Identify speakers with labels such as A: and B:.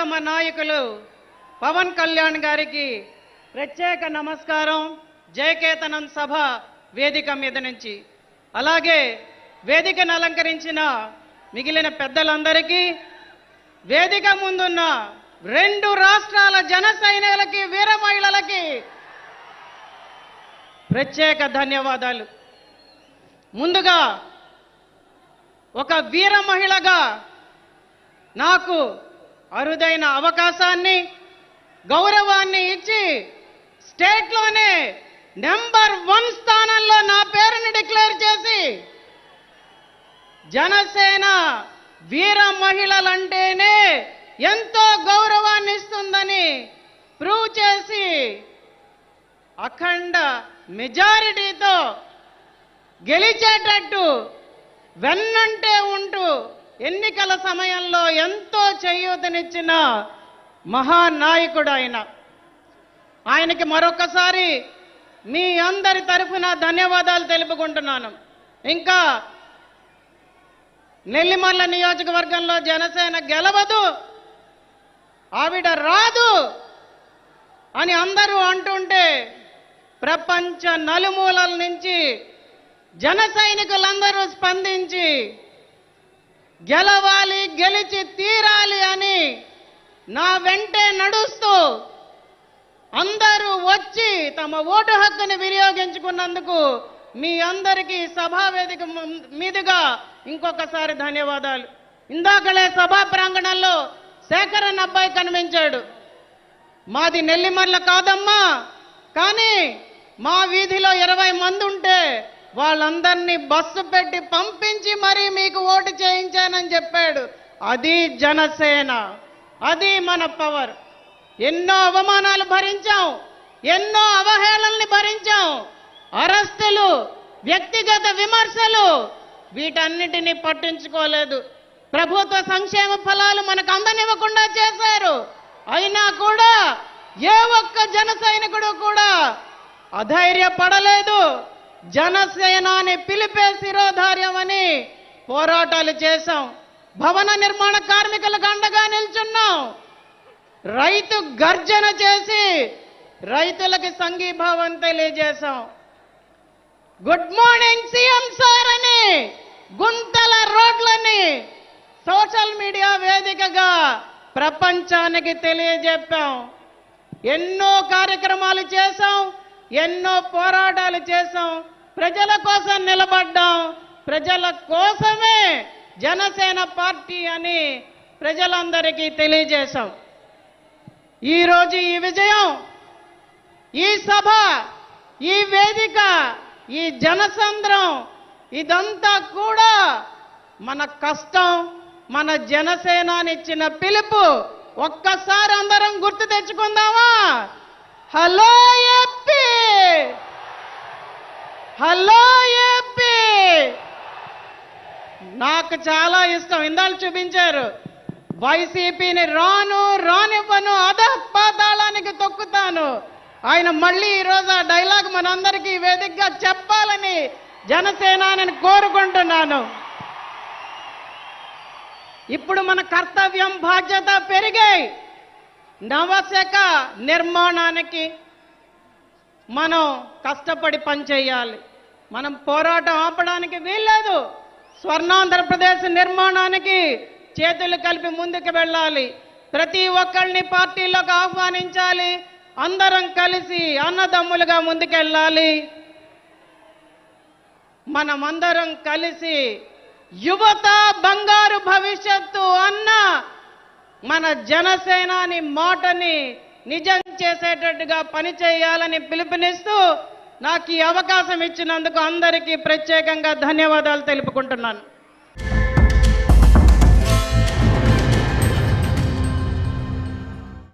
A: ప్రియతమ నాయకులు పవన్ కళ్యాణ్ గారికి ప్రత్యేక నమస్కారం. జయకేతనం సభ వేదిక మీద నుంచి, అలాగే వేదికను అలంకరించిన మిగిలిన పెద్దలందరికీ, వేదిక ముందున్న 2 రాష్ట్రాల జన సైనికులకి, వీర మహిళలకి ప్రత్యేక ధన్యవాదాలు. ముందుగా ఒక వీర మహిళగా నాకు అరుదైన అవకాశాన్ని, గౌరవాన్ని ఇచ్చి స్టేట్లోనే నెంబర్ 1 స్థానంలో నా పేరుని డిక్లేర్ చేసి, జనసేన వీర మహిళలంటేనే ఎంతో గౌరవాన్ని ఇస్తుందని ప్రూవ్ చేసి అఖండ మెజారిటీతో గెలిచేటట్టు వెన్నంటే ఉంటూ ఎన్నికల సమయంలో ఎంతో చేయూతనిచ్చిన మహానాయకుడు ఆయనకి మరొకసారి మీ అందరి తరఫున ధన్యవాదాలు తెలుపుకుంటున్నాను. ఇంకా నెల్లిమర్ల నియోజకవర్గంలో జనసేన గెలవదు, ఆవిడ రాదు అని అందరూ అంటుంటే, ప్రపంచ నలుమూలల నుంచి జన సైనికులందరూ స్పందించి గెలవాలి, గెలిచి తీరాలి అని నా వెంటే నడుస్తూ అందరూ వచ్చి తమ ఓటు హక్కుని వినియోగించుకున్నందుకు మీ అందరికీ సభావేదిక మీదుగా ఇంకొకసారి ధన్యవాదాలు. ఇందాకలే సభా ప్రాంగణంలో శేఖరన్ అబ్బాయి కనిపించాడు. మాది నెల్లిమర్ల కాదమ్మా, కానీ మా వీధిలో 20 మంది ఉంటే వాళ్ళందరినీ బస్సు పెట్టి పంపించి మరీ మీకు ఓటు చేయించానని చెప్పాడు. అది జనసేన, అది మన పవర్. ఎన్నో అవమానాలు భరించాం, ఎన్నో అవహేళనల్ని భరించాం, అరెస్టులు, వ్యక్తిగత విమర్శలు, వీటన్నిటినీ పట్టించుకోలేదు. ప్రభుత్వ సంక్షేమ ఫలాలు మనకు అందనివ్వకుండా చేశారు. అయినా కూడా ఏ ఒక్క జన సైనికుడు కూడా అధైర్యపడలేదు. జనసేనాని పిలిపే శిరోధార్యమని పోరాటాలు చేశాం. భవన నిర్మాణ కార్మికులకు అండగా నిల్చున్నాం. రైతు గర్జన చేసి రైతులకి సంఘీభావం తెలియజేశాం. గుడ్ మార్నింగ్ సీఎం సార్ అని గుంతల రోడ్లని సోషల్ మీడియా వేదికగా ప్రపంచానికి తెలియజెప్పాం. ఎన్నో కార్యక్రమాలు చేశాం, ఎన్నో పోరాటాలు చేశాం, ప్రజల కోసం నిలబడ్డాం. ప్రజల కోసమే జనసేన పార్టీ అని ప్రజలందరికీ తెలియజేశాం. ఈరోజు ఈ విజయం, ఈ సభ, ఈ వేదిక, ఈ జనసంద్రం, ఇదంతా కూడా మన కష్టం, మన జనసేనానిచ్చిన పిలుపు. ఒక్కసారి అందరం గుర్తు తెచ్చుకుందామా? Hello AP, hello AP. నాకు చాలా ఇష్టం. ఇందాక చూపించారు, వైసీపీని రానివ్వను, అధపాతాళానికి తొక్కుతాను. ఆయన మళ్ళీ ఈరోజు ఆ డైలాగ్ మనందరికీ వేదికగా చెప్పాలని జనసేనాని కోరుకుంటున్నాను. ఇప్పుడు మన కర్తవ్యం, బాధ్యత పెరిగాయి. నవశక నిర్మాణానికి మనం కష్టపడి పనిచేయాలి. మనం పోరాటం ఆపడానికి వీల్లేదు. స్వర్ణాంధ్రప్రదేశ్ నిర్మాణానికి చేతులు కలిపి ముందుకు వెళ్ళాలి. ప్రతి ఒక్కరిని పార్టీలోకి ఆహ్వానించాలి. అందరం కలిసి అన్నదమ్ములుగా ముందుకెళ్ళాలి. మనమందరం కలిసి యువత బంగారు భవిష్యత్తు అన్న మన జనసేనాని మాటని నిజం చేసేటట్టుగా పనిచేయాలని పిలుపునిస్తూ నాకు ఈ అవకాశం ఇచ్చినందుకు అందరికీ ప్రత్యేకంగా ధన్యవాదాలు తెలుపుకుంటున్నాను.